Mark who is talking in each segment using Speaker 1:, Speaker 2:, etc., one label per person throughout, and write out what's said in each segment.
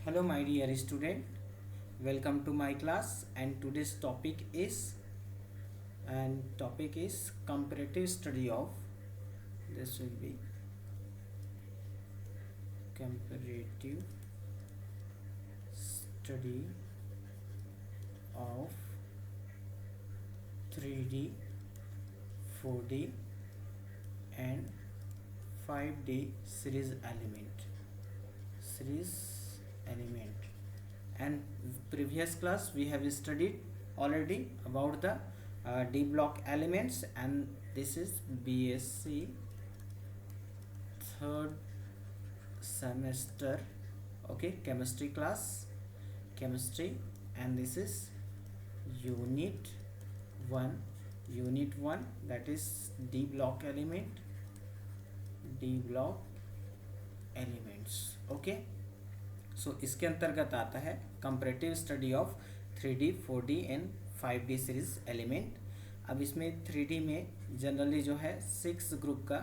Speaker 1: Hello my dear student, welcome to my class and today's topic is comparative study of this will be comparative study of 3D, 4D and 5D series element. And previous class we have studied already about the D block elements, and this is BSc third semester, okay, chemistry class, chemistry, and this is unit 1, that is D block elements, okay. सो इसके अंतर्गत आता है comparative study of 3D, 4D and 5D series element. अब इसमें 3D में generally जो है 6 group का,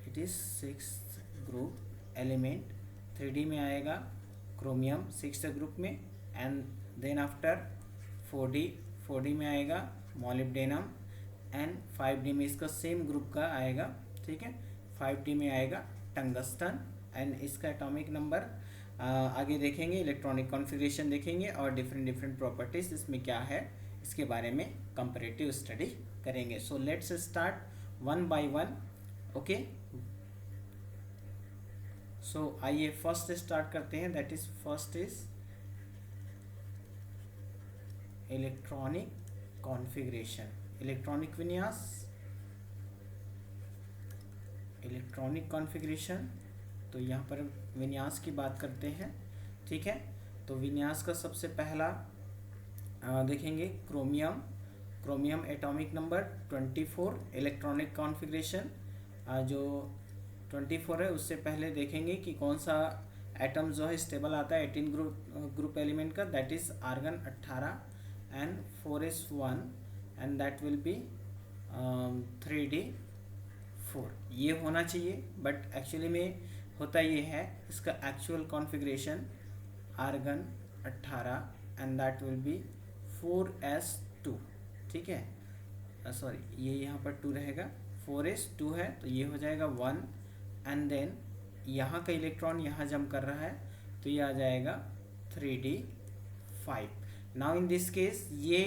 Speaker 1: it is 6 group element 3D में आएगा, क्रोमियम 6 ग्रुप में, एंड देन आफ्टर 4D में आएगा मॉलिब्डेनम, एंड 5D में इसका सेम ग्रुप का आएगा, ठीक है। 5D में आएगा टंगस्टन, एंड इसका एटॉमिक नंबर आगे देखेंगे, इलेक्ट्रॉनिक कॉन्फ़िगरेशन देखेंगे और डिफरेंट प्रॉपर्टीज इसमें क्या है इसके बारे में कंपैरेटिव स्टडी करेंगे। So let's start one by one, okay. So आइए फर्स्ट स्टार्ट करते हैं, that is first is electronic configuration, electronic विन्यास, इलेक्ट्रॉनिक कॉन्फ़िगरेशन। तो यहाँ पर विन्यास की बात करते हैं, ठीक है। तो विन्यास का सबसे पहला देखेंगे chromium atomic number 24, electronic configuration जो 24 है, उससे पहले देखेंगे कि कौन सा एटम जो है स्टेबल आता है 18 ग्रुप एलिमेंट का, that is argon 18 and 4s1 and that will be 3d4। ये होना चाहिए, बट एक्चुअली में होता ये है, इसका actual configuration argon 18 and that will be 4s2, ठीक है। सॉरी, ये यहाँ पर 2 रहेगा, 4s2 है तो ये हो जाएगा 1, एंड देन यहाँ का इलेक्ट्रॉन यहाँ जंप कर रहा है तो ये आ जाएगा 3d5। Now in this case ये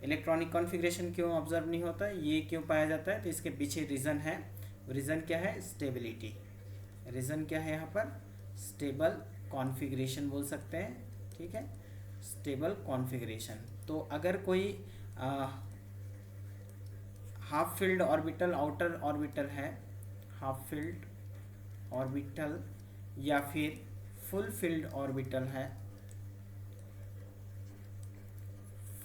Speaker 1: इलेक्ट्रॉनिक कॉन्फ़िगरेशन क्यों ऑब्जर्व नहीं होता, ये क्यों पाया जाता है, तो इसके पीछे रीज़न है। रीज़न क्या है? स्टेबिलिटी। रीज़न क्या है यहाँ पर? स्टेबल कॉन्फ़िगरेशन बोल सकते हैं, ठीक है, स्टेबल कॉन्फ़िगरेशन। तो अगर कोई half filled orbital, outer orbital है, हाफ फील्ड ऑर्बिटल या फिर फुल फील्ड ऑर्बिटल है,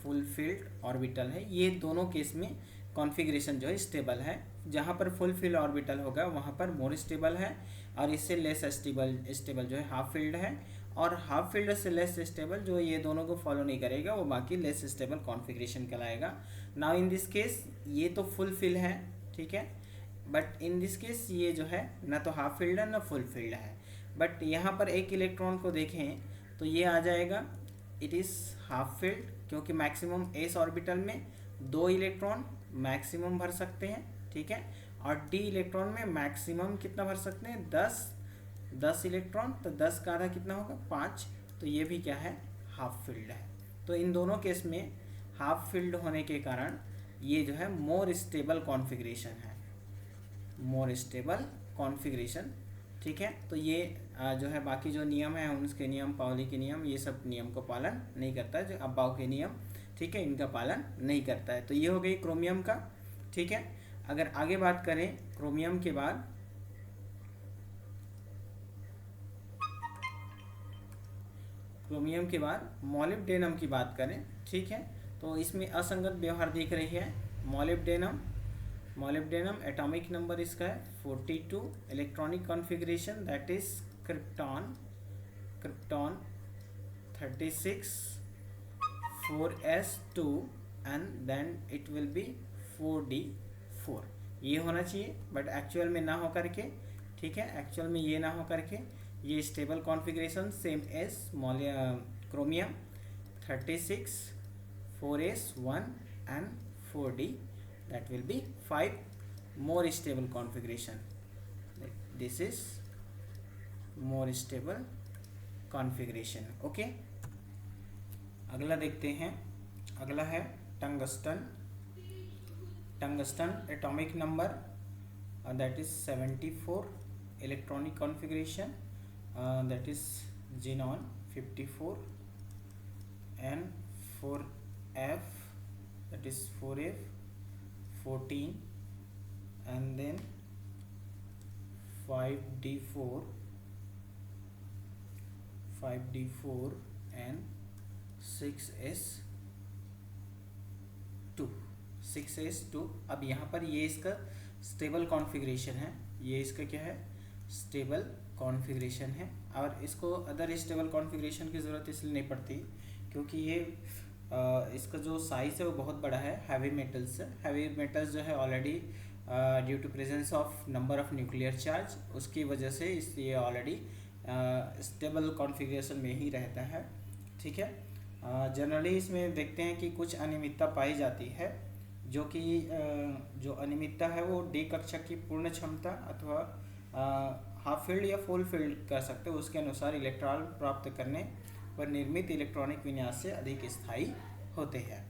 Speaker 1: फुल फील्ड ऑर्बिटल है, ये दोनों केस में कॉन्फ़िगरेशन जो है स्टेबल है। जहाँ पर फुल फील्ड ऑर्बिटल होगा वहाँ पर मोर स्टेबल है, और इससे लेस स्टेबल जो है हाफ फील्ड है, और हाफ फील्ड से लेस स्टेबल जो ये दोनों को फॉलो नहीं करेगा वो बाकी लेस स्टेबल कॉन्फ़िगरेशन कहलाएगा। नाउ इन दिस केस ये तो फुल फील्ड है, ठीक है, बट इन दिस केस ये जो है ना तो हाफ फील्ड है ना फुल फील्ड है। बट यहाँ पर एक इलेक्ट्रॉन को देखें तो ये आ जाएगा, इट इज़ हाफ फील्ड, क्योंकि मैक्सिमम एस ऑर्बिटल में 2 इलेक्ट्रॉन मैक्सिमम भर सकते हैं, ठीक है, और डी इलेक्ट्रॉन में मैक्सिमम कितना भर सकते हैं? 10 इलेक्ट्रॉन, तो 10 का आधा कितना होगा? 5। तो ये भी क्या है? हाफ फील्ड है। तो इन दोनों केस में हाफ फील्ड होने के कारण ये जो है मोर स्टेबल कॉन्फ़िगरेशन है, मोर स्टेबल कॉन्फ़िगरेशन, ठीक है। तो ये जो है बाकी जो नियम है, उसके नियम, पाउली के नियम, ये सब नियम को पालन नहीं करता है, जो अबाव के नियम, ठीक है, इनका पालन नहीं करता है। तो ये हो गई क्रोमियम का, ठीक है। अगर आगे बात करें क्रोमियम के बाद, मॉलिब्डेनम की बात करें, ठीक है, तो इसमें असंगत व्यवहार दिख रही है। मॉलिब्डेनम एटॉमिक नंबर इसका है 42, electronic configuration that is krypton 36, 4s2 and then it will be 4d4। ये होना चाहिए, बट एक्चुअल में ना हो करके, ठीक है, एक्चुअल में ये ना हो करके ये stable configuration same as chromium 36 4s 1 and 4d, that will be 5 more stable configuration. This is more stable configuration. Okay, अगला देखते हैं। अगला है tungsten. Tungsten atomic number that is 74, electronic configuration that is xenon 54 and 4f, that is 4f 14 and then 5d4 and 6s2। अब यहाँ पर ये इसका स्टेबल कॉन्फ़िगरेशन है, ये इसका क्या है, स्टेबल कॉन्फ़िगरेशन है। और इसको अदर स्टेबल कॉन्फ़िगरेशन की ज़रूरत इसलिए नहीं पड़ती क्योंकि ये इसका जो साइज़ है वो बहुत बड़ा है। हैवी मेटल्स जो है already due to presence of number of nuclear charge, उसकी वजह से ये ऑलरेडी स्टेबल कॉन्फ़िगरेशन में ही रहता है। ठीक है, जनरली इसमें देखते हैं कि कुछ अनियमितता पाई जाती है, जो कि जो अनियमितता है वो डी कक्षा की पूर्ण क्षमता अथवा हाफ फील्ड या फुल फील्ड कर सकते हो, उसके अनुसार इलेक्ट्रॉन प्राप्त करने पर निर्मित इलेक्ट्रॉनिक विन्यास से अधिक स्थायी होते हैं।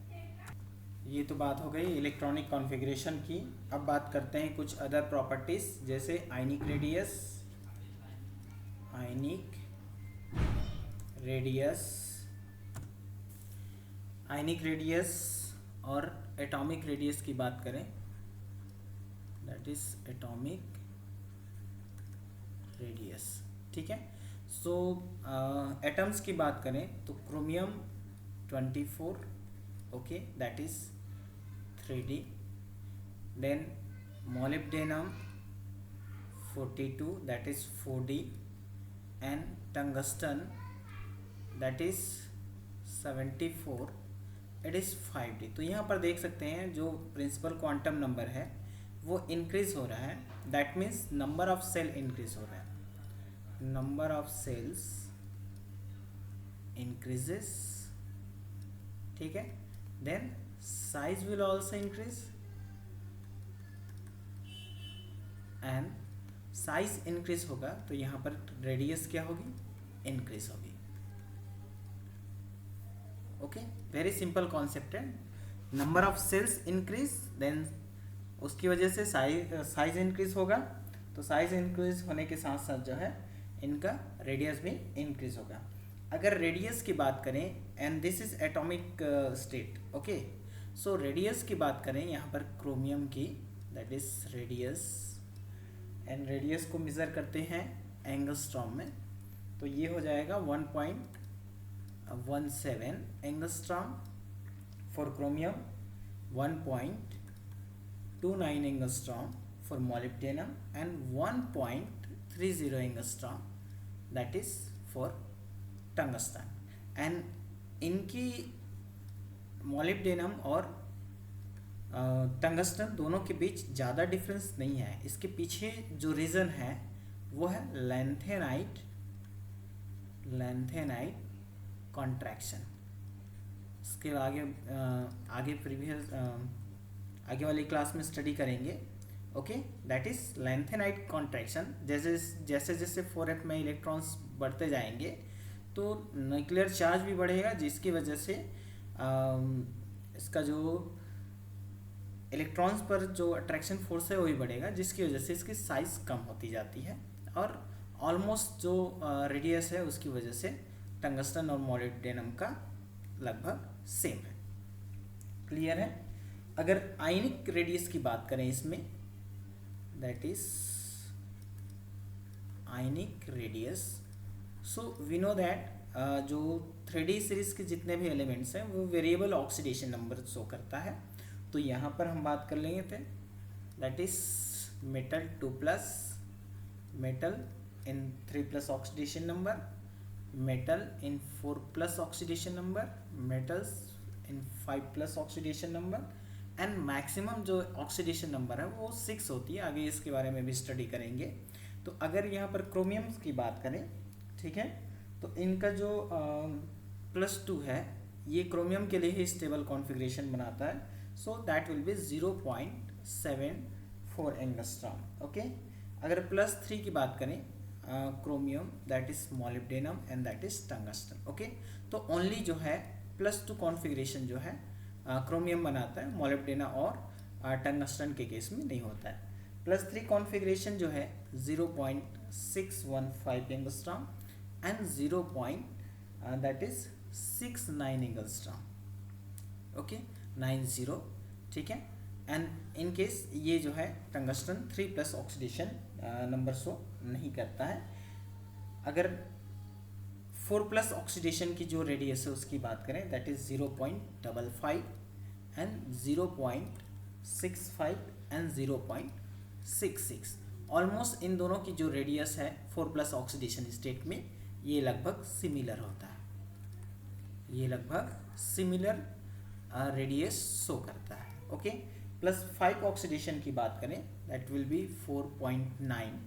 Speaker 1: ये तो बात हो गई इलेक्ट्रॉनिक कॉन्फ़िगरेशन की। अब बात करते हैं कुछ अदर प्रॉपर्टीज़, जैसे आयनिक रेडियस और एटॉमिक रेडियस की बात करें, दैट इज एटॉमिक रेडियस। ठीक है, सो एटम्स की बात करें तो chromium 24, okay, that is 3d, then molybdenum 42, that is 4d, and tungsten that is 74, it is 5d। तो यहाँ पर देख सकते हैं जो प्रिंसिपल क्वांटम नंबर है वो इंक्रीज हो रहा है, that means number of shell increase हो रहा है, नंबर ऑफ सेल्स इंक्रीजेस। ठीक है, then size will also increase, and size increase होगा तो यहाँ पर रेडियस क्या होगी, इंक्रीज होगी। ओके, वेरी सिंपल कॉन्सेप्ट है। Number of shells increase, then उसकी वजह से साइज इंक्रीज होगा, तो साइज इंक्रीज होने के साथ साथ जो है इनका रेडियस भी इंक्रीज होगा। अगर रेडियस की बात करें, and this is atomic state, okay, so radius की बात करें यहाँ पर क्रोमियम की, that is radius, and radius को मेज़र करते हैं एंगस्ट्रॉम में, तो ये हो जाएगा 1.17 angstrom for chromium, 1.29 angstrom for molybdenum, and 1.30 angstrom that is for tungsten. And इनकी मोलिब्डेनम और टंगस्टन दोनों के बीच ज़्यादा डिफरेंस नहीं है। इसके पीछे जो रीज़न है वो है लैंथेनाइट कॉन्ट्रैक्शन। इसके आगे प्रीवियस आगे वाली क्लास में स्टडी करेंगे, okay, that is lanthanide contraction. जैसे जैसे 4f में इलेक्ट्रॉन्स बढ़ते जाएंगे तो न्यूक्लियर चार्ज भी बढ़ेगा, जिसकी वजह से इसका जो इलेक्ट्रॉन्स पर जो अट्रैक्शन फोर्स है वो भी बढ़ेगा, जिसकी वजह से इसकी साइज़ कम होती जाती है, और ऑलमोस्ट जो रेडियस है उसकी वजह से टंगस्टन और मोलिब्डेनम का लगभग सेम है। क्लियर है? अगर आयनिक रेडियस की बात करें इसमें, that is ionic radius, so we know that जो 3D सीरीज के जितने भी एलिमेंट्स हैं वो वेरिएबल ऑक्सीडेशन नंबर शो करता है। तो यहाँ पर हम बात कर लेंगे थे, that is metal 2+, metal in 3+ oxidation number, metal in 4+ oxidation number, metals in 5+ oxidation number, and maximum जो ऑक्सीडेशन नंबर है वो 6 होती है। आगे इसके बारे में भी स्टडी करेंगे। तो अगर यहाँ पर क्रोमियम की बात करें, ठीक है, तो इनका जो +2 है ये क्रोमियम के लिए ही स्टेबल कॉन्फ़िगरेशन बनाता है, so that will B 0.74 angstrom. Okay, अगर +3 की बात करें chromium, that is molybdenum and that is tungsten. Okay, तो ओनली जो है +2 कॉन्फ़िगरेशन जो है क्रोमियम बनाता है, मॉलिब्डेना और टंगस्टन के केस में नहीं होता है। +3 कॉन्फ़िगरेशन जो है 0.615 एंगस्ट्रॉम एंड 0.69 एंगस्ट्रॉम। ओके, 90, ठीक है। एंड इन केस ये जो है टंगस्टन 3+ ऑक्सीडेशन नंबर शो नहीं करता है। अगर 4+ ऑक्सीडेशन की जो रेडियस है उसकी बात करें, that is 0.55 and 0.65 and 0.66। Almost in दोनों की जो रेडियस है 4+ ऑक्सीडेशन स्टेट में ये लगभग सिमिलर होता है, ये लगभग सिमिलर रेडियस शो करता है। ओके, +5 ऑक्सीडेशन की बात करें, that will B 4.9,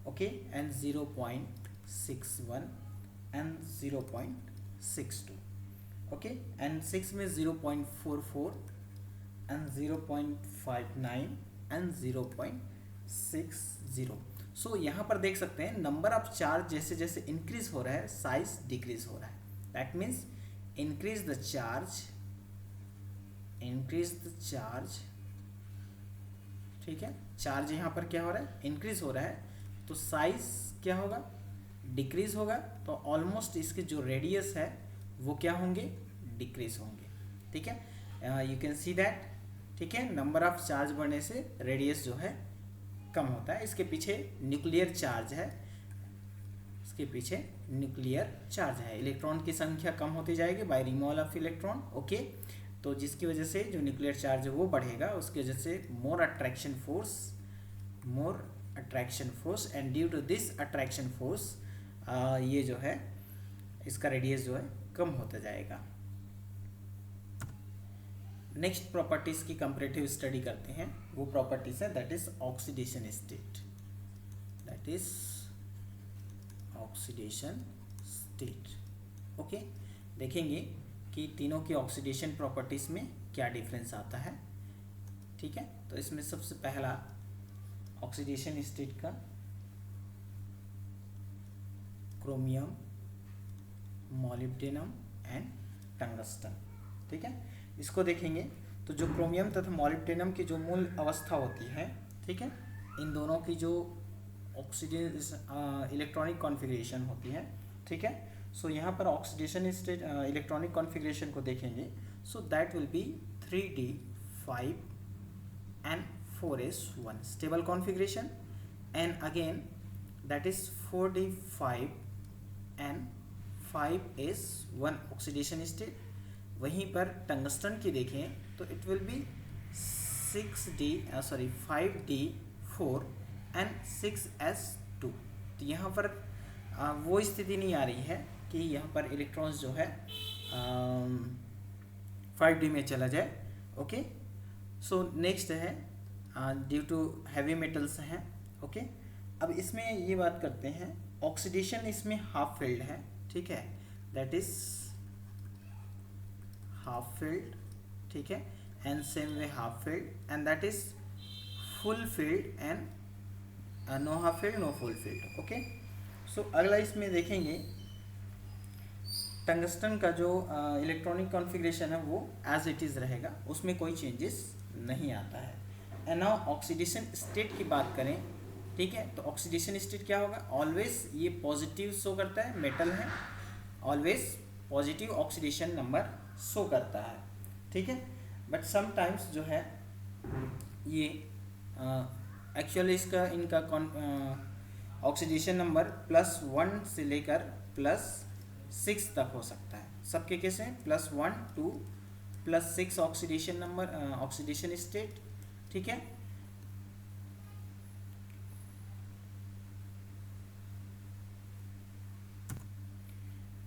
Speaker 1: okay, and 0.61 and 0.62। Okay, and 6 में 0.44 एंड 0.59 एंड 0.60। सो यहाँ पर देख सकते हैं नंबर ऑफ चार्ज जैसे जैसे इंक्रीज हो रहा है, साइज डिक्रीज हो रहा है। That means increase the charge, ठीक है, चार्ज यहाँ पर क्या हो रहा है, इंक्रीज हो रहा है, तो साइज क्या होगा, डिक्रीज होगा, तो ऑलमोस्ट इसके जो रेडियस है वो क्या होंगे, डिक्रीज होंगे। ठीक है, यू कैन सी दैट, ठीक है, नंबर ऑफ चार्ज बढ़ने से रेडियस जो है कम होता है। इसके पीछे न्यूक्लियर चार्ज है, इसके पीछे न्यूक्लियर चार्ज है, इलेक्ट्रॉन की संख्या कम होती जाएगी by removal of electron. Okay, तो जिसकी वजह से जो न्यूक्लियर चार्ज है वो बढ़ेगा, उसकी वजह से more attraction force and due to this attraction force ये जो है इसका रेडियस जो है कम होता जाएगा। नेक्स्ट प्रॉपर्टीज की कंपैरेटिव स्टडी करते हैं, वो प्रॉपर्टीज है that is oxidation state, that is oxidation state. Okay, देखेंगे कि तीनों की ऑक्सीडेशन प्रॉपर्टीज में क्या डिफरेंस आता है। ठीक है, तो इसमें सबसे पहला ऑक्सीडेशन स्टेट का क्रोमियम, मॉलिब्डेनम एंड टंगस्टन। ठीक है, इसको देखेंगे तो जो क्रोमियम तथा मॉलिब्डेनम की जो मूल अवस्था होती है, ठीक है, इन दोनों की जो ऑक्सीडेशन इलेक्ट्रॉनिक कॉन्फ़िगरेशन होती है, ठीक है, सो यहाँ पर ऑक्सीडेशन स्टेट इलेक्ट्रॉनिक कॉन्फ़िगरेशन को देखेंगे, so that will B 3d5 and 4s1 stable configuration, and again that is 4d5 and 5s1 oxidation state। वहीं पर टंगस्टन की देखें तो it will B 5d4 and 6s2। तो यहाँ पर वो स्थिति नहीं आ रही है कि यहाँ पर इलेक्ट्रॉन्स जो है 5d में चला जाए। ओके, सो नेक्स्ट है ड्यू टू हैवी मेटल्स हैं। ओके, अब इसमें ये बात करते हैं, ऑक्सीडेशन इसमें हाफ फील्ड है, ठीक है, दैट इज हाफ फील्ड, ठीक है, and same way half field and that is full field and no half field no full field. Okay, so अगला इसमें देखेंगे टंगस्टन का जो इलेक्ट्रॉनिक कॉन्फ़िगरेशन है वो एज इट इज़ रहेगा, उसमें कोई चेंजेस नहीं आता है। एंड नाउ ऑक्सीडेशन स्टेट की बात करें, ठीक है, तो ऑक्सीडेशन स्टेट क्या होगा, ऑलवेज ये पॉजिटिव शो करता है, मेटल है, always positive oxidation number show करता है। ठीक है, बट समटाइम्स जो है ये एक्चुअली इसका इनका ऑक्सीडेशन नंबर +1 से लेकर +6 तक हो सकता है, सबके केस में +1 to +6 oxidation number oxidation state. ठीक है,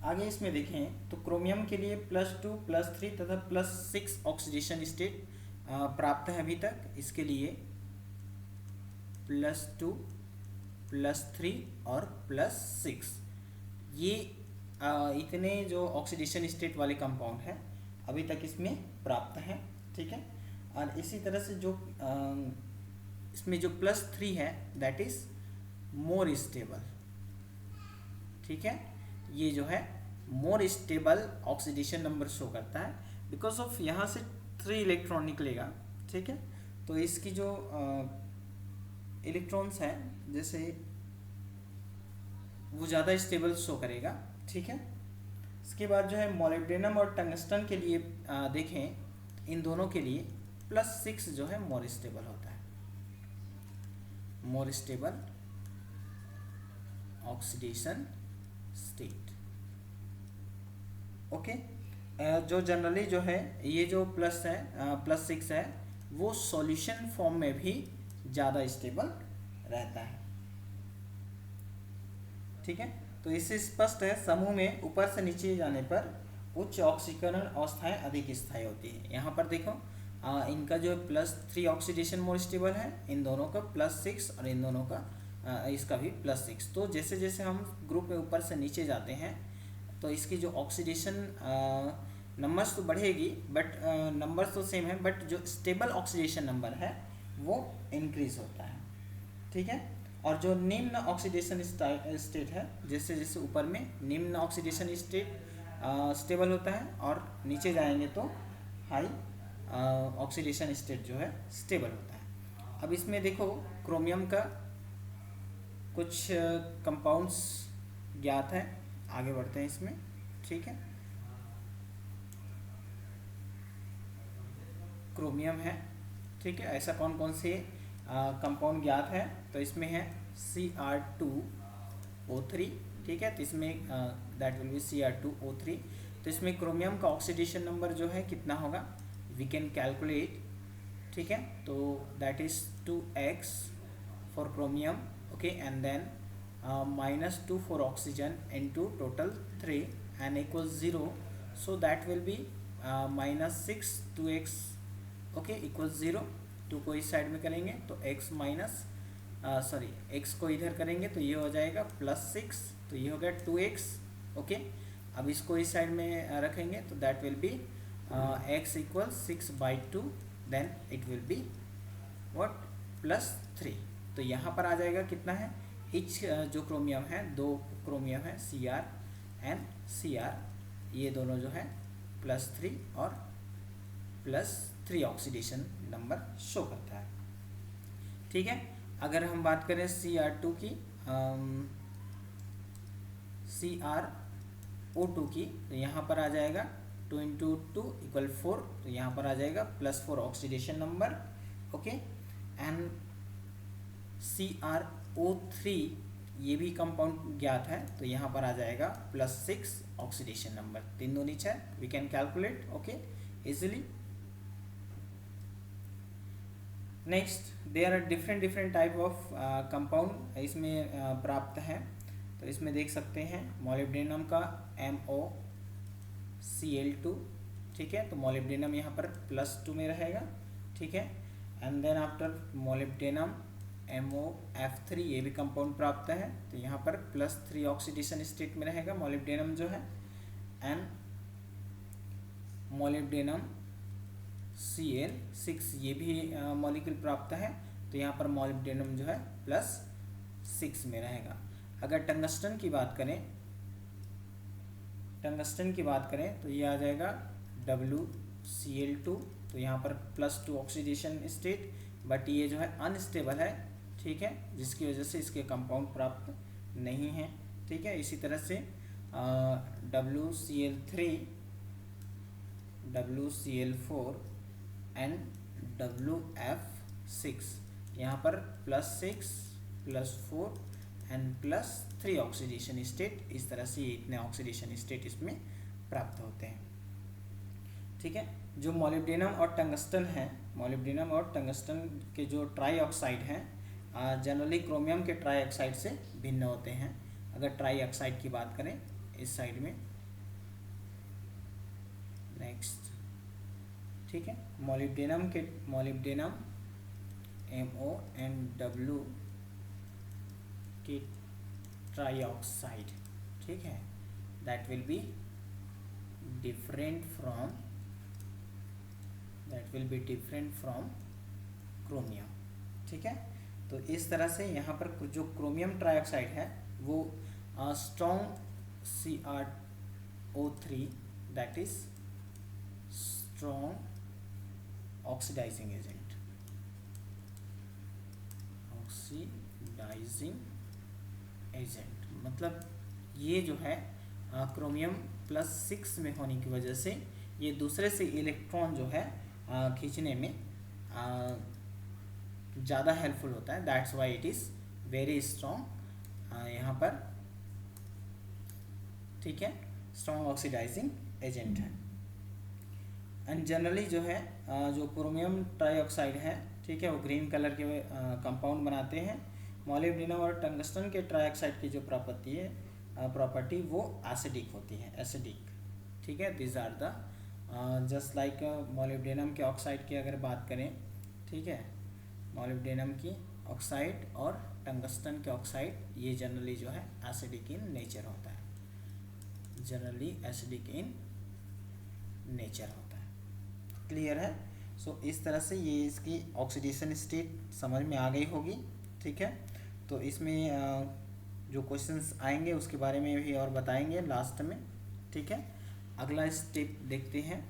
Speaker 1: आगे इसमें देखें तो क्रोमियम के लिए +2, +3 तथा +6 ऑक्सीडेशन स्टेट प्राप्त है अभी तक। इसके लिए +2, +3 और +6। ये इतने जो ऑक्सीडेशन स्टेट वाले कंपाउंड हैं अभी तक इसमें प्राप्त हैं, ठीक है। और इसी तरह से जो इसमें जो +3 है दैट इज मोर स्टेबल, ठीक है। ये जो है more stable oxidation number show करता है बिकॉज ऑफ यहाँ से 3 इलेक्ट्रॉन निकलेगा, ठीक है। तो इसकी जो इलेक्ट्रॉन्स हैं जैसे वो ज़्यादा स्टेबल शो करेगा, ठीक है। इसके बाद जो है मोलिब्डेनम और टंगस्टन के लिए देखें, इन दोनों के लिए +6 जो है मोर स्टेबल होता है, more stable oxidation state, okay. जो जनरली जो है ये जो +6 है वो सॉल्यूशन फॉर्म में भी ज़्यादा स्टेबल रहता है, ठीक है। तो इससे स्पष्ट है समूह में ऊपर से नीचे जाने पर उच्च ऑक्सीकरण अवस्थाएं अधिक स्थायी होती है। यहाँ पर देखो इनका जो +3 ऑक्सीडेशन मोर स्टेबल है, इन दोनों का +6 और इन दोनों का इसका भी +6। तो जैसे जैसे हम ग्रुप में ऊपर से नीचे जाते हैं तो इसकी जो ऑक्सीडेशन नंबर्स तो बढ़ेगी बट नंबर्स तो सेम है, बट जो स्टेबल ऑक्सीडेशन नंबर है वो इंक्रीज होता है, ठीक है। और जो निम्न ऑक्सीडेशन स्टेट है, जैसे जैसे ऊपर में निम्न ऑक्सीडेशन स्टेट स्टेबल होता है और नीचे जाएंगे तो हाई ऑक्सीडेशन स्टेट जो है स्टेबल होता है। अब इसमें देखो क्रोमियम का कुछ कंपाउंड्स ज्ञात है, आगे बढ़ते हैं इसमें, ठीक है। क्रोमियम है, ठीक है। ऐसा कौन कौन से कंपाउंड ज्ञात है, तो इसमें है Cr2O3, ठीक है। तो इसमें दैट विल बी Cr2O3। तो इसमें क्रोमियम का ऑक्सीडेशन नंबर जो है कितना होगा, वी कैन कैलकुलेट, ठीक है। तो that is 2x for chromium, okay, and then -2 for oxygen into total 3 and equals 0, so that will be -6 2x, okay, equals 0। 2 को इस साइड में करेंगे तो x x को इधर करेंगे तो ये हो जाएगा +6, तो ये हो गया 2x, ओके। अब इसको इस साइड में रखेंगे तो that will be x equals 6/2, then it will be what +3। तो यहाँ पर आ जाएगा कितना है, इच जो क्रोमियम है, 2 क्रोमियम है Cr एंड Cr, ये दोनों जो है +3 और +3 ऑक्सीडेशन नंबर शो करता है, ठीक है। अगर हम बात करें Cr2 की, CrO2 की, तो यहाँ पर आ जाएगा 2 × 2 = 4, तो यहाँ पर आ जाएगा +4 oxidation number, okay. And CrO3 ये भी कंपाउंड ज्ञात है, तो यहाँ पर आ जाएगा +6 ऑक्सीडेशन नंबर। तीन दो नीचे we can calculate, okay, easily. Next there are different type of compound इसमें प्राप्त हैं। तो इसमें देख सकते हैं मोलिब्डेनम का MoCl2, ठीक है। तो मोलिब्डेनम यहाँ पर +2 में रहेगा, ठीक है। And then after molybdenum MoF3, ये भी कंपाउंड प्राप्त है, तो यहाँ पर +3 ऑक्सीडेशन स्टेट में रहेगा मोलिब्डेनम जो है। एंड मोलिब्डेनम Cl6, ये भी मॉलिक्यूल प्राप्त है, तो यहाँ पर मोलिब्डेनम जो है +6 में रहेगा। अगर टंगस्टन की बात करें तो ये आ जाएगा WCl2, तो यहाँ पर +2 ऑक्सीडेशन स्टेट, बट ये जो है अनस्टेबल है, ठीक है, जिसकी वजह से इसके कंपाउंड प्राप्त नहीं है, ठीक है। इसी तरह से WCl3, WCl4 एंड WF6, यहाँ पर +6 +4 एंड +3 ऑक्सीडेशन स्टेट, इस तरह से ये इतने ऑक्सीडेशन स्टेट इसमें प्राप्त होते हैं, ठीक है। जो मोलिब्डेनम और टंगस्टन है, मोलिब्डेनम और टंगस्टन के जो ट्राई ऑक्साइड हैं जनरली क्रोमियम के ट्राई ऑक्साइड से भिन्न होते हैं। अगर ट्राई ऑक्साइड की बात करें इस साइड में, नेक्स्ट, ठीक है। मोलिब्डेनम MoW की ट्राइऑक्साइड, ठीक है, that will be different from chromium, ठीक है। तो इस तरह से यहाँ पर जो क्रोमियम ट्राइऑक्साइड है वो strong CrO3 that is strong oxidizing agent, मतलब ये जो है क्रोमियम +6 में होने की वजह से ये दूसरे से इलेक्ट्रॉन जो है खींचने में ज़्यादा हेल्पफुल होता है, that's why it is very strong यहाँ पर, ठीक है, स्ट्रॉन्ग ऑक्सीडाइजिंग एजेंट है। एंड जनरली जो है जो क्रोमियम ट्राइऑक्साइड है, ठीक है, वो ग्रीन कलर के कंपाउंड बनाते हैं। मॉलिब्डेनम और टंगस्टन के ट्राइऑक्साइड की जो प्रॉपर्टी वो एसिडिक होती है, एसिडिक, ठीक है। This are the just like molybdenum के ऑक्साइड की अगर बात करें, ठीक है, मॉलिब्डेनम की ऑक्साइड और टंगस्टन के ऑक्साइड ये जनरली जो है एसिडिक इन नेचर होता है, जनरली एसिडिक इन नेचर होता है, क्लियर है। सो इस तरह से ये इसकी ऑक्सीडेशन स्टेट समझ में आ गई होगी, ठीक है। तो इसमें जो क्वेश्चंस आएंगे उसके बारे में भी और बताएंगे लास्ट में, ठीक है। अगला स्टेप देखते हैं,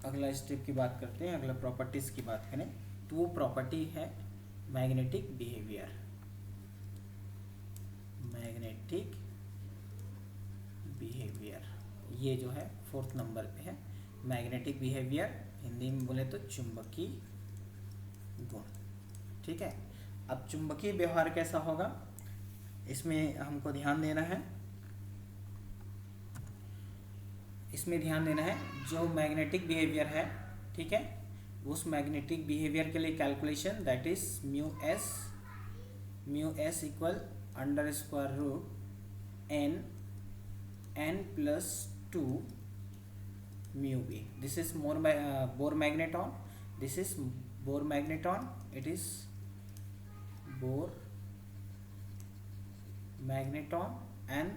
Speaker 1: अगला स्टेप की बात करते हैं, अगला प्रॉपर्टीज़ की बात करें तो वो प्रॉपर्टी है मैग्नेटिक बिहेवियर। मैग्नेटिक बिहेवियर ये जो है 4th नंबर पे है, मैग्नेटिक बिहेवियर, हिंदी में बोले तो चुंबकीय गुण, ठीक है। अब चुंबकीय व्यवहार कैसा होगा इसमें हमको ध्यान देना है, इसमें ध्यान देना है जो मैग्नेटिक बिहेवियर है, ठीक है, उस मैग्नेटिक बिहेवियर के लिए calculation that is mu S equal √n n+2 mu b. This is Bohr magneton. This is Bohr magneton. It is Bohr magneton, and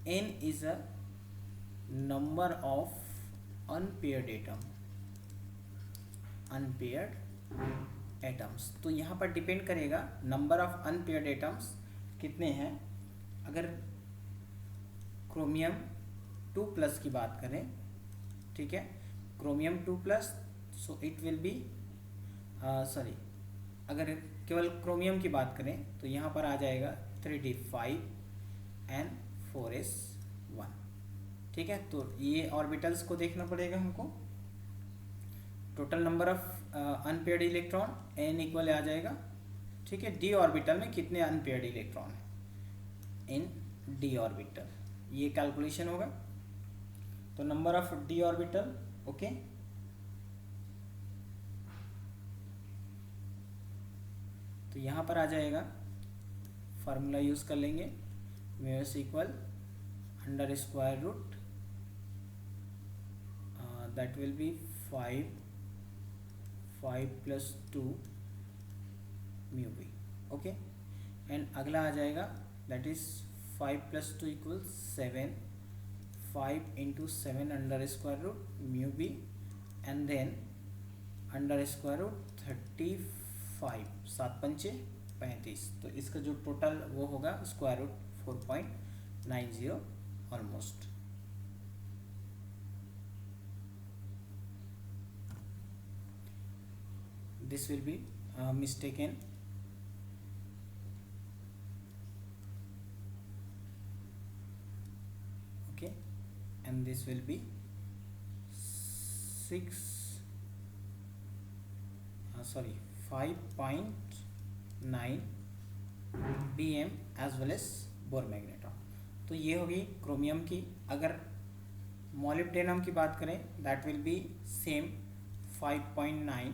Speaker 1: n is a number of unpaired atoms. तो यहाँ पर depend करेगा number of unpaired atoms कितने हैं। अगर chromium 2+ की बात करें, ठीक है, chromium 2+, so it will B अगर केवल क्रोमियम की बात करें तो यहाँ पर आ जाएगा 3d5 and 4s1, ठीक है। तो ये ऑर्बिटल्स को देखना पड़ेगा हमको। Total number of unpaired electron n equal आ जाएगा, ठीक है, d ऑर्बिटल में कितने अनपेयर्ड इलेक्ट्रॉन हैं इन d ऑर्बिटल, ये कैलकुलेशन होगा। तो number of d orbital, okay, तो यहाँ पर आ जाएगा, फार्मूला यूज कर लेंगे, mu s equal √, that will B 5 + 2 mu b, okay. And अगला आ जाएगा that is 5 + 2 = 7, 5 × 7 √, mu b, and then √, 35, 7 × 5 = 35। तो इसका जो टोटल वो होगा √, 4.90 almost. This will be mistaken, okay, and this will be 5.9 bm as well as bore magneton. तो ये होगी क्रोमियम की। अगर मॉलिब्डेनम की बात करें that will B same 5.9,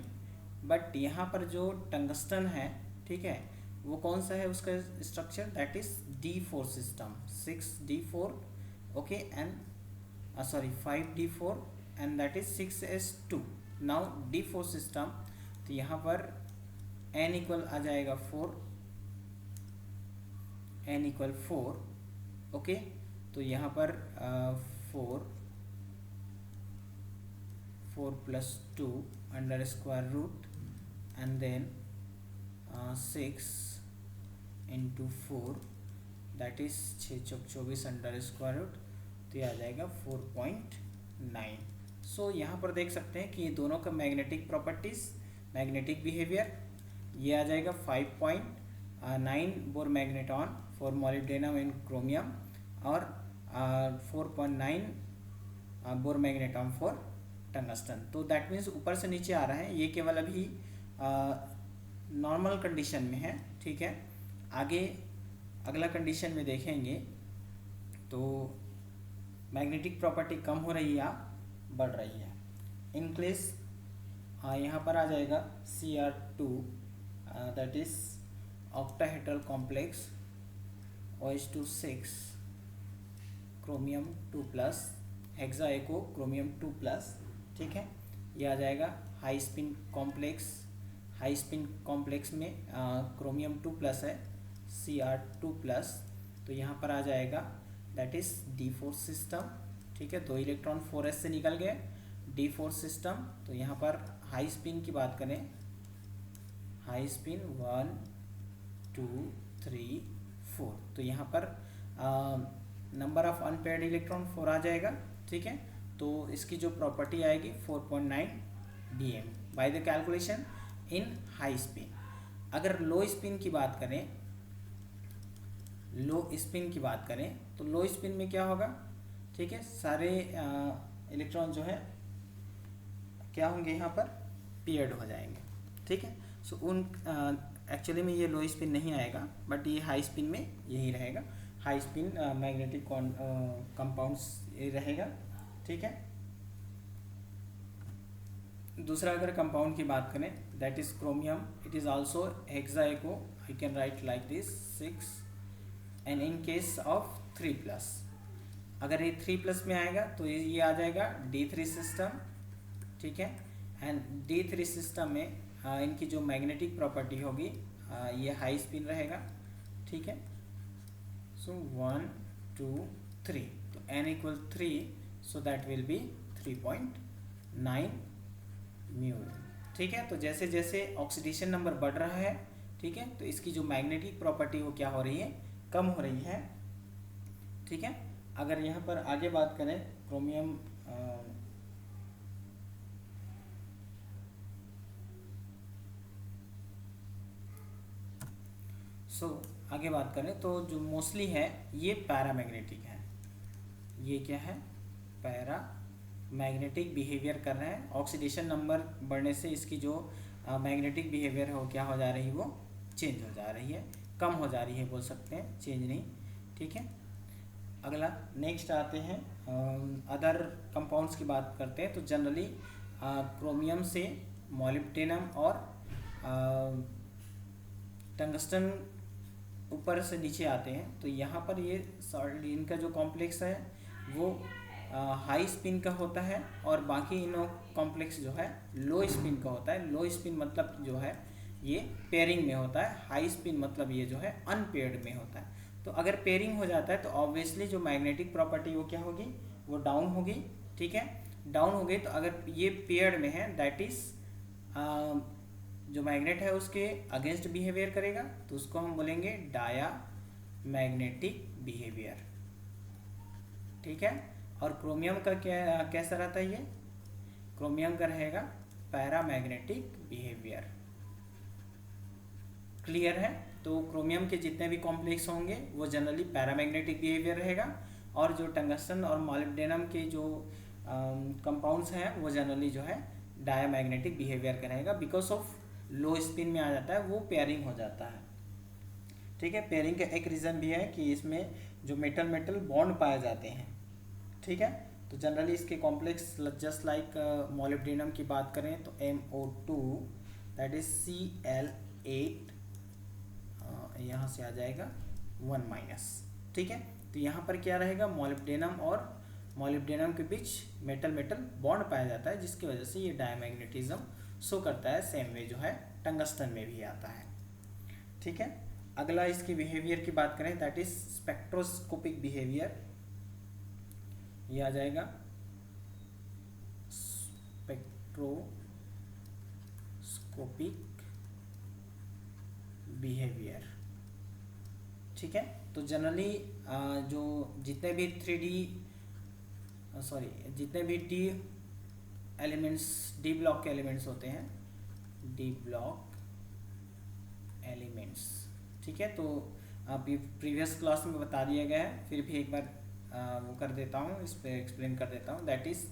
Speaker 1: but यहाँ पर जो टंगस्टन है, ठीक है, वो कौन सा है उसका structure, that is D4 system, 6d4, okay, and 5d4 and that is 6s2। Now D4 system, तो यहाँ पर n इक्वल आ जाएगा 4, n इक्वल 4, ओके। तो यहाँ पर 4 plus 2 under square root and then 6 into 4 that is 6 चौक 24 अंडर स्क्वायर रूट, तो ये आ जाएगा 4.9। सो यहाँ पर देख सकते हैं कि ये दोनों का मैग्नेटिक प्रॉपर्टीज, मैग्नेटिक बिहेवियर, ये आ जाएगा 5.9 bore magneton for molybdenum and chromium और 4.9 बोर मैग्नेटॉन फॉर टंगस्टन। तो दैट मीन्स ऊपर से नीचे आ रहा है, ये केवल अभी नॉर्मल कंडीशन में है, ठीक है। आगे अगला कंडीशन में देखेंगे तो मैग्नेटिक प्रॉपर्टी कम हो रही है या बढ़ रही है। इन केस यहाँ पर आ जाएगा Cr2 that is octahedral complex OH2 6 chromium 2+, hexa echo chromium 2+, ठीक है। ये आ जाएगा high spin complex, high spin complex में क्रोमियम 2+ है, Cr2+, तो यहाँ पर आ जाएगा दैट इज D4 सिस्टम, ठीक है। 2 इलेक्ट्रॉन 4s से निकल गए, D4 सिस्टम। तो यहाँ पर हाई स्पिन की बात करें, हाई स्पिन 1 2 3 4, तो यहाँ पर नंबर ऑफ अनपेयर्ड इलेक्ट्रॉन 4 आ जाएगा, ठीक है। तो इसकी जो प्रॉपर्टी आएगी 4.9 dm by the calculation in high spin. अगर लो स्पिन की बात करें, लो स्पिन की बात करें तो लो स्पिन में क्या होगा, ठीक है, सारे इलेक्ट्रॉन जो है क्या होंगे, यहाँ पर पेयर्ड हो जाएंगे, ठीक है। सो उन एक्चुअली में ये लो स्पिन नहीं आएगा, बट ये हाई स्पिन में यही रहेगा, हाई स्पिन मैग्नेटिक कंपाउंड्स ये रहेगा, ठीक है। दूसरा अगर कंपाउंड की बात करें that is chromium, it is also hexa echo, I can write like this 6, and in case of 3+, अगर ये 3+ में आएगा तो ये आ जाएगा D3 सिस्टम, ठीक है। एंड D3 सिस्टम में इनकी जो मैग्नेटिक प्रॉपर्टी होगी ये हाई स्पिन रहेगा, ठीक है। सो 1 2 3, तो n equal 3, so that will B 3.9 mu, ठीक है। तो जैसे जैसे ऑक्सीडेशन नंबर बढ़ रहा है, ठीक है, तो इसकी जो मैग्नेटिक प्रॉपर्टी वो क्या हो रही है, कम हो रही है, ठीक है। अगर यहाँ पर आगे बात करें क्रोमियम आगे बात करें तो जो मोस्टली है ये पैरामैग्नेटिक है, ये क्या है, पैरा मैग्नेटिक बिहेवियर कर रहे हैं। ऑक्सीडेशन नंबर बढ़ने से इसकी जो मैग्नेटिक बिहेवियर है वो क्या हो जा रही है, वो चेंज हो जा रही है, कम हो जा रही है बोल सकते हैं, चेंज नहीं, ठीक है। अगला नेक्स्ट आते हैं अदर कंपाउंड्स की बात करते हैं। तो जनरली क्रोमियम से मॉलिब्डेनम और टंगस्टन ऊपर से नीचे आते हैं। तो यहाँ पर ये इनका जो कॉम्प्लेक्स है वो हाई स्पिन का होता है और बाकी इनो कॉम्प्लेक्स जो है लो स्पिन का होता है। लो स्पिन मतलब जो है ये पेयरिंग में होता है, हाई स्पिन मतलब ये जो है अनपेयर्ड में होता है। तो अगर पेयरिंग हो जाता है तो ऑब्वियसली जो मैग्नेटिक प्रॉपर्टी वो क्या होगी, वो डाउन होगी, ठीक है। डाउन हो गई तो अगर ये पेयर्ड में है दैट इज जो मैग्नेट है उसके अगेंस्ट बिहेवियर करेगा, तो उसको हम बोलेंगे डाया मैग्नेटिक बिहेवियर, ठीक है। और क्रोमियम का क्या कैसा रहता है, ये क्रोमियम का रहेगा पैरामैग्नेटिक बिहेवियर, क्लियर है। तो क्रोमियम के जितने भी कॉम्प्लेक्स होंगे वो जनरली पैरामैग्नेटिक बिहेवियर रहेगा और जो टंगस्टन और मॉलिब्डेनम के जो कंपाउंड्स हैं वो जनरली जो है डायामैग्नेटिक बिहेवियर का रहेगा। बिकॉज ऑफ लो स्पिन में आ जाता है वो पेयरिंग हो जाता है, ठीक है। पेयरिंग का एक रीज़न भी है कि इसमें जो मेटल मेटल बॉन्ड पाए जाते हैं, ठीक है। तो जनरली इसके कॉम्प्लेक्स जस्ट लाइक मॉलिब्डेनम की बात करें तो MO2 दैट इज Cl8 यहाँ से आ जाएगा 1-, ठीक है। तो यहाँ पर क्या रहेगा, मॉलिब्डेनम और मॉलिब्डेनम के बीच मेटल मेटल बॉन्ड पाया जाता है जिसकी वजह से ये डायमैग्नेटिज्म शो करता है। सेम वे जो है टंगस्टन में भी आता है। ठीक है, अगला इसकी बिहेवियर की बात करें, दैट इज स्पेक्ट्रोस्कोपिक बिहेवियर। ये आ जाएगा स्पेक्ट्रोस्कोपिक बिहेवियर। ठीक है, तो जनरली जो जितने भी जितने भी डी एलिमेंट्स, डी ब्लॉक के एलिमेंट्स होते हैं, डी ब्लॉक एलिमेंट्स, ठीक है, तो आप ये प्रीवियस क्लास में बता दिया गया है, फिर भी एक बार वो कर देता हूँ, इस पर एक्सप्लेन कर देता हूँ। दैट इज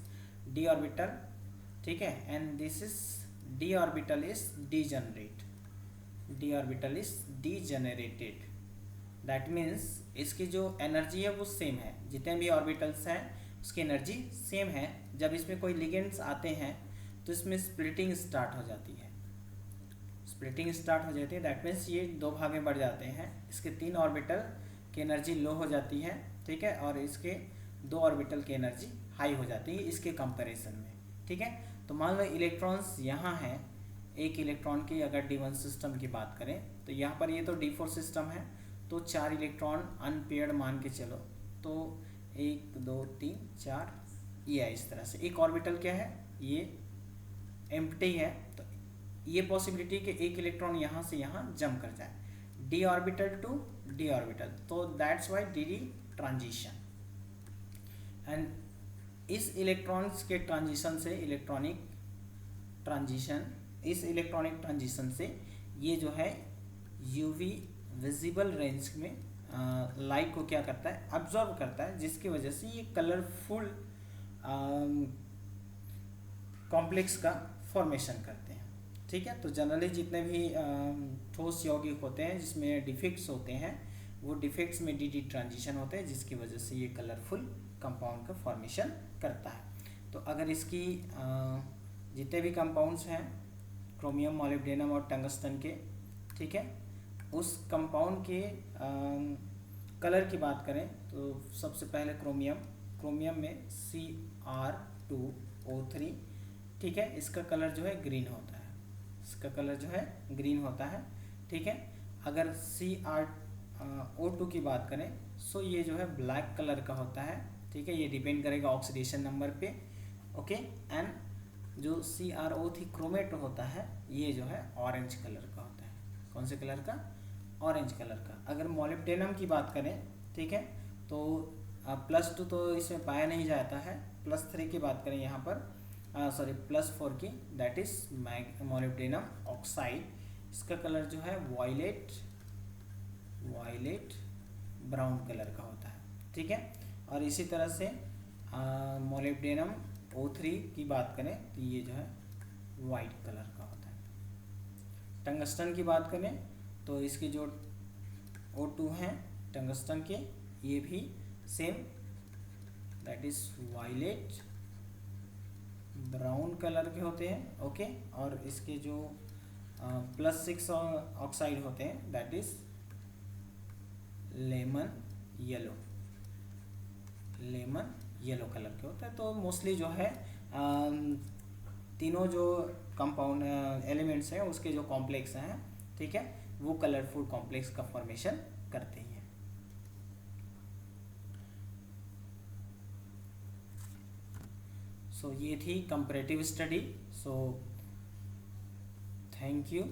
Speaker 1: डी ऑर्बिटल, ठीक है, and this is D orbital is degenerate, D orbital is degenerated. That means इसकी जो एनर्जी है वो सेम है, जितने भी ऑर्बिटल्स हैं उसकी एनर्जी सेम है। जब इसमें कोई लिगेंड्स आते हैं तो इसमें स्प्लिटिंग स्टार्ट हो जाती है, स्प्लिटिंग स्टार्ट हो जाती है। दैट मीन्स ये दो भाग में बढ़ जाते हैं, इसके 3 ऑर्बिटल की एनर्जी लो हो जाती है, ठीक है, और इसके 2 ऑर्बिटल की एनर्जी हाई हो जाती है इसके कंपैरिजन में। ठीक है, तो मान लो इलेक्ट्रॉन्स यहाँ हैं, एक इलेक्ट्रॉन की अगर D1 सिस्टम की बात करें तो यहाँ पर ये तो D4 सिस्टम है, तो 4 इलेक्ट्रॉन अनपेयर्ड मान के चलो, तो 1 2 3 4 ये है। इस तरह से एक ऑर्बिटल क्या है, ये एम्प्टी है, तो ये पॉसिबिलिटी कि एक इलेक्ट्रॉन यहाँ से यहाँ जंप कर जाए, d orbital to d orbital, तो that's why d transition. And इस इलेक्ट्रॉन्स के ट्रांजिशन से, इलेक्ट्रॉनिक ट्रांजिशन से ये जो है यूवी विजिबल रेंज में लाइट को क्या करता है, अब्जॉर्ब करता है, जिसकी वजह से ये कलरफुल कॉम्प्लेक्स का फॉर्मेशन करते हैं। ठीक है, तो जनरली जितने भी ठोस यौगिक होते हैं जिसमें डिफेक्ट्स होते हैं, वो डिफेक्ट्स में डी ट्रांजिशन होते हैं, जिसकी वजह से ये कलरफुल कंपाउंड का फॉर्मेशन करता है। तो अगर इसकी जितने भी कंपाउंड्स हैं क्रोमियम, मॉलिब्डेनम और टंगस्टन के, ठीक है, उस कंपाउंड के कलर की बात करें तो सबसे पहले क्रोमियम में Cr2O3, ठीक है, इसका कलर जो है ग्रीन होता है, इसका कलर जो है ग्रीन होता है। ठीक है, अगर CrO2 की बात करें सो ये जो है ब्लैक कलर का होता है। ठीक है, ये डिपेंड करेगा ऑक्सीडेशन नंबर पे। ओके, एंड जो CrO3 क्रोमेट होता है ये जो है ऑरेंज कलर का होता है। कौन से कलर का, ऑरेंज कलर का। अगर मॉलिब्डेनम की बात करें, ठीक है, तो +2 तो इसमें पाया नहीं जाता है, +3 की बात करें यहाँ पर, +4 की, दैट इज मॉलिब्डेनम ऑक्साइड, इसका कलर जो है वायलेट ब्राउन कलर का होता है। ठीक है, और इसी तरह से मॉलिब्डेनम O3 की बात करें तो ये जो है वाइट कलर का होता है। टंगस्टन की बात करें तो इसके जो O2 हैं टंगस्टन के, ये भी same, that is violet brown colour के होते हैं। ओके, और इसके जो +6 ऑक्साइड होते हैं that is lemon yellow colour के होते हैं। तो मोस्टली जो है तीनों जो कंपाउंड एलिमेंट्स हैं उसके जो कॉम्प्लेक्स हैं, ठीक है, वो कलरफुल कॉम्प्लेक्स का फॉर्मेशन करते हैं। सो ये थी comparative study. So thank you.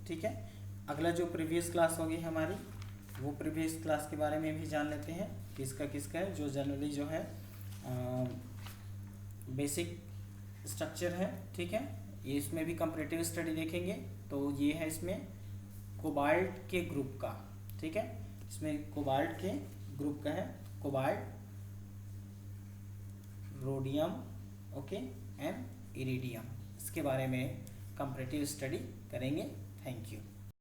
Speaker 1: ठीक है, अगला जो प्रीवियस क्लास होगी हमारी, वो प्रीवियस क्लास के बारे में भी जान लेते हैं, किसका है, जो जनरली जो है बेसिक स्ट्रक्चर है। ठीक है, ये इसमें भी कंपैरेटिव स्टडी देखेंगे। तो ये है इसमें कोबाल्ट के ग्रुप का, ठीक है, इसमें कोबाल्ट के ग्रुप का है, cobalt, rhodium, okay, and iridium, इसके बारे में कंपैरेटिव स्टडी करेंगे। Thank you.